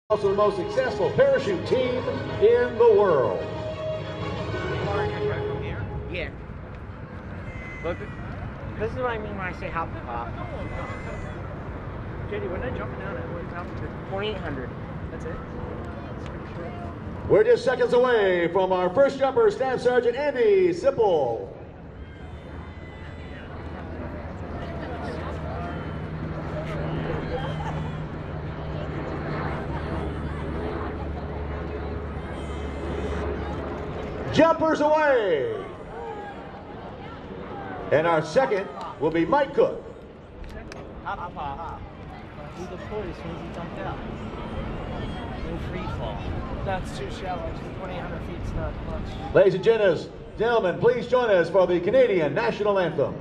Also the most successful parachute team in the world. Yeah. But this is what I mean when I say hop the pop. JD, when I jumping down at what altitude? 2,800. That's it. That's pretty short. We're just seconds away from our first jumper, Staff Sergeant Andy Sipple. Jumpers away. And our second will be Mike Cook. Hop, hop, hop. He deployed as soon as he jumped out. In free fall. That's too shallow. 2,800 feet's not much. Ladies and gentlemen, please join us for the Canadian National Anthem.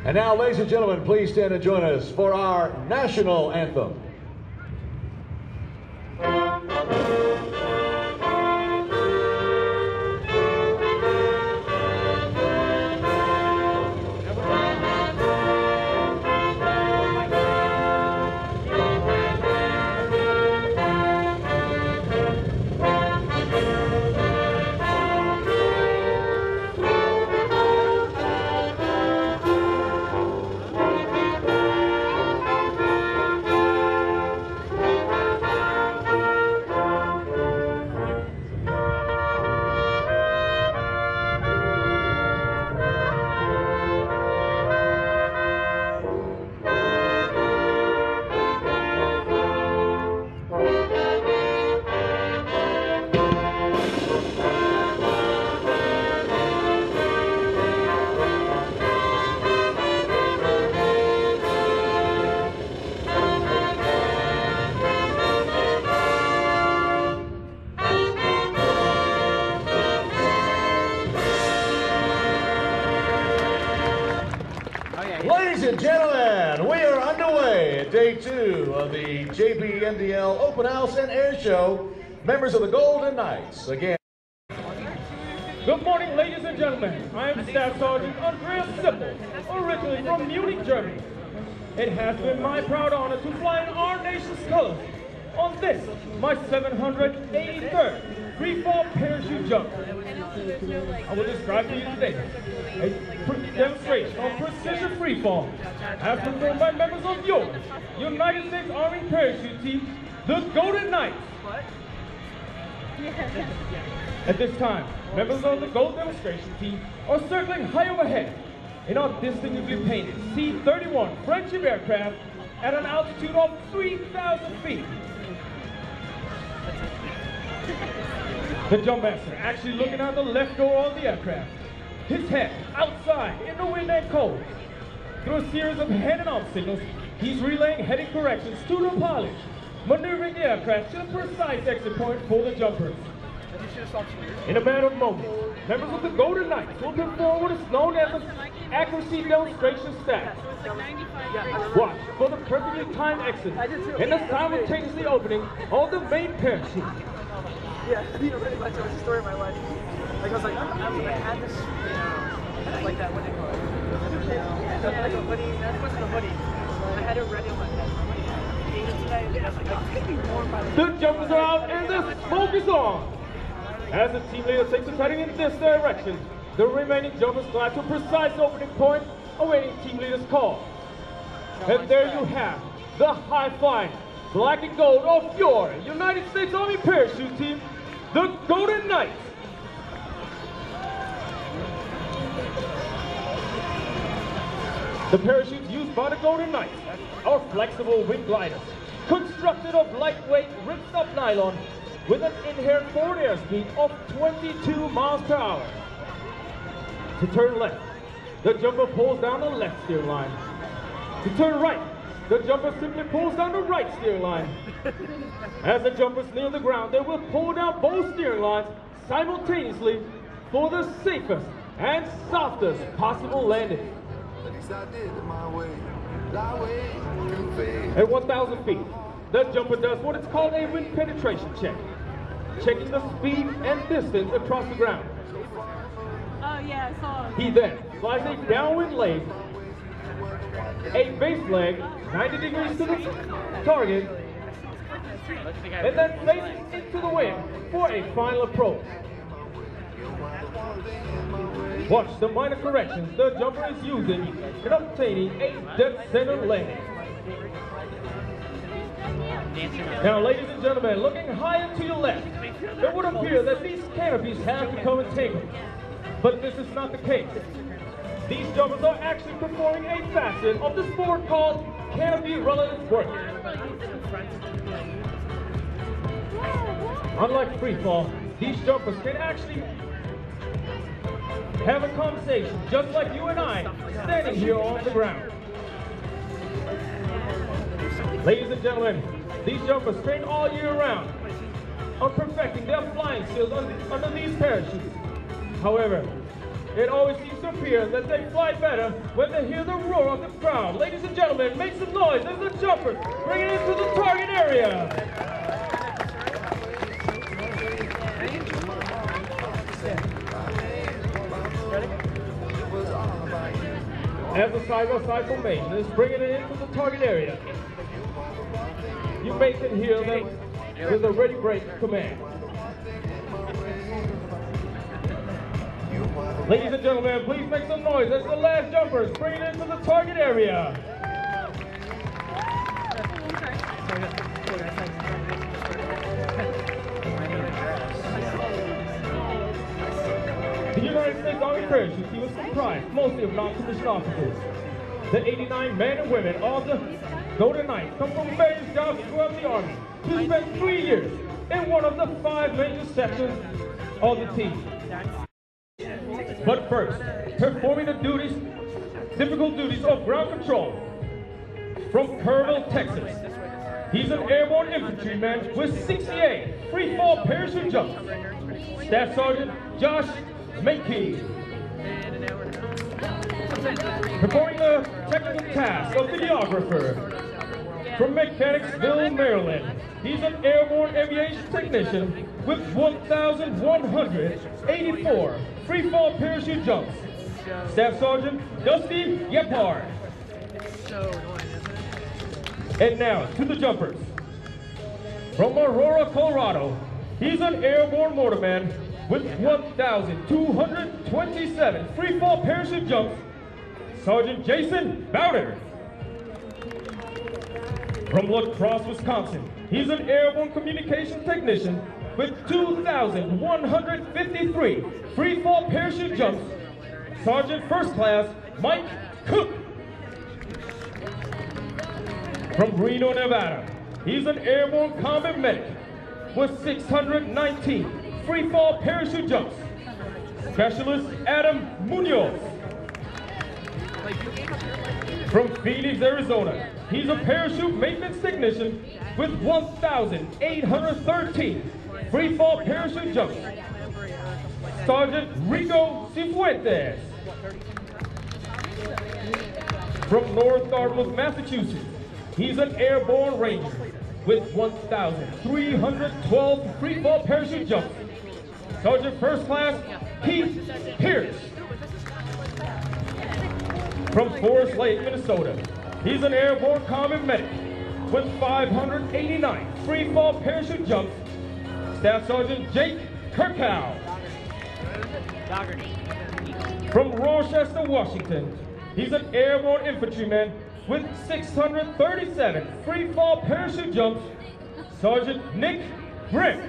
And now, ladies and gentlemen, please stand and join us for our national anthem. Ladies and gentlemen, we are underway at day 2 of the JBMDL Open House and Air Show. Members of the Golden Knights, again. Good morning, ladies and gentlemen. I am Staff Sergeant Andreas Sippel, originally from Munich, Germany. It has been my proud honor to fly in our nation's colors on this, my 783rd free-fall parachute jump. I will describe to you today a demonstration of precision freefall as performed by members of your United States Army parachute team, the Golden Knights. At this time, members of the Gold Demonstration Team are circling high overhead in our distinctively painted C-31 Friendship aircraft at an altitude of 3,000 feet. The jump master actually looking out the left door of the aircraft, his head outside in the wind and cold. Through a series of head and arm signals, he's relaying heading corrections to the pilot, maneuvering the aircraft to the precise exit point for the jumpers. In a matter of moments, members of the Golden Knights will perform what is known as an accuracy demonstration stack. Watch for the perfectly timed exit and the simultaneously opening of the main parachute. Yeah, pretty much. It was the story of my life. Like, I was like, I had this, like that, what do you call it? Like a hoodie. That wasn't a hoodie. I had it ready on my head. The jumpers are out and the smoke is on. As the team leader takes us heading in this direction, the remaining jumpers glide to a precise opening point, awaiting team leader's call. And there you have the high-flying black and gold of your United States Army parachute team, the Golden Knights. The parachutes used by the Golden Knights are flexible wing gliders, constructed of lightweight ripped-up nylon with an inherent forward airspeed of 22 miles per hour. To turn left, the jumper pulls down the left steering line. To turn right, the jumper simply pulls down the right steering line. As the jumpers near the ground, they will pull down both steering lines simultaneously for the safest and softest possible landing. At 1,000 feet, the jumper does what is called a wind penetration check, checking the speed and distance across the ground. Oh yeah, I saw it. He then flies a downwind leg, a base leg 90 degrees to the target, and then faces into the wind for a final approach. Watch the minor corrections the jumper is using in obtaining a dead center landing. Now, ladies and gentlemen, looking higher to your left, it would appear that these canopies have become entangled. But this is not the case. These jumpers are actually performing a facet of the sport called canopy relative work. Unlike free fall, these jumpers can actually have a conversation just like you and I standing here on the ground. Ladies and gentlemen, these jumpers train all year round on perfecting their flying skills under these parachutes. However, it always seems to appear that they fly better when they hear the roar of the crowd. Ladies and gentlemen, make some noise as the jumpers bring it into the target area. As the side-by-side formation is bringing it into the target area, you may can hear them with a ready break command. Ladies and gentlemen, please make some noise as the last jumpers bring it into the target area. The United States Army parachute team was comprised mostly of non-commissioned officers. The 89 men and women of the Golden Knights come from various jobs throughout the Army to spend 3 years in one of the 5 major sections of the team. But first, performing the difficult duties of ground control from Kerrville, Texas. He's an airborne infantryman with 68 free-fall parachute jumps. Staff Sergeant Josh Mankey. Performing the technical task of videographer from Mechanicsville, Maryland. He's an airborne aviation technician with 1,184 free-fall parachute jumps. Staff Sergeant Dusty Gephardt. And now to the jumpers. From Aurora, Colorado, he's an airborne motorman with 1,227 free-fall parachute jumps. Sergeant Jason Bowder. From La Crosse, Wisconsin, he's an airborne communications technician with 2,153 free-fall parachute jumps. Sergeant First Class Mike Cook. From Reno, Nevada, he's an airborne combat medic with 619 free-fall parachute jumps. Specialist Adam Munoz. From Phoenix, Arizona, he's a parachute maintenance technician with 1,813 free-fall parachute jumps. Sergeant Rico Cifuentes. From North Dartmouth, Massachusetts, he's an airborne ranger with 1,312 free-fall parachute jumps. Sergeant First Class Keith Pierce. From Forest Lake, Minnesota, he's an airborne combat medic with 589 free fall parachute jumps, Staff Sergeant Jake Kirkhow. From Rochester, Washington, he's an airborne infantryman with 637 free fall parachute jumps, Sergeant Nick Brick.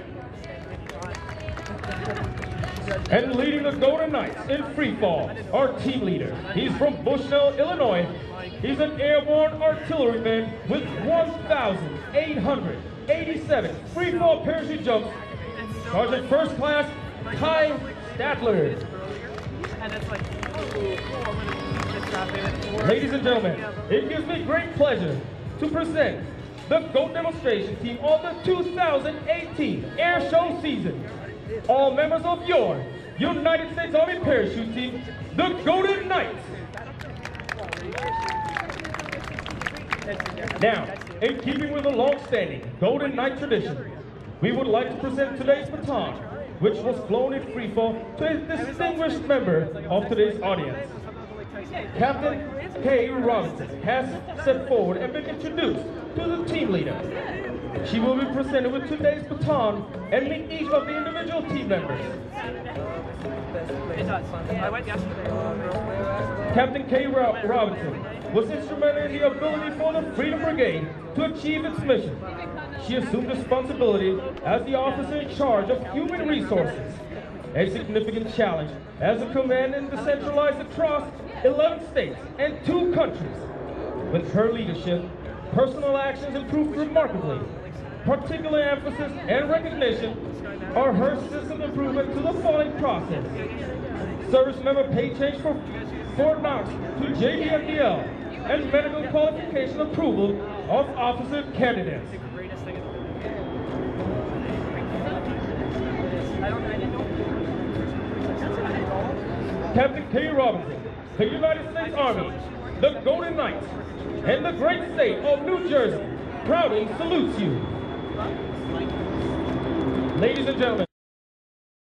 And leading the Golden Knights in free fall, our team leader. He's from Bushnell, Illinois. He's an airborne artilleryman with 1,887 free fall parachute jumps, Sergeant First Class Kai Statler. Ladies and gentlemen, it gives me great pleasure to present the GOAT demonstration team of the 2018 Airshow season. All members of your United States Army Parachute Team, the Golden Knights. Now, in keeping with the long-standing Golden Knight tradition, we would like to present today's baton, which was flown in freefall to a distinguished member of today's audience. Captain Kay Robinson has stepped forward and been introduced to the team leader. She will be presented with today's baton and meet each of the individual team members. Captain Kay Robinson was instrumental in the ability for the Freedom Brigade to achieve its mission. She assumed responsibility as the officer in charge of human resources, a significant challenge as a command and decentralized across 11 states and 2 countries. With her leadership, personal actions improved remarkably. Particular emphasis and recognition are her system improvement to the following process: service member pay change for Fort Knox to JBMDL, and medical qualification approval of officer candidates. Captain Kay Robinson, the United States Army, the Golden Knights, and the great state of New Jersey proudly salutes you. Ladies and gentlemen.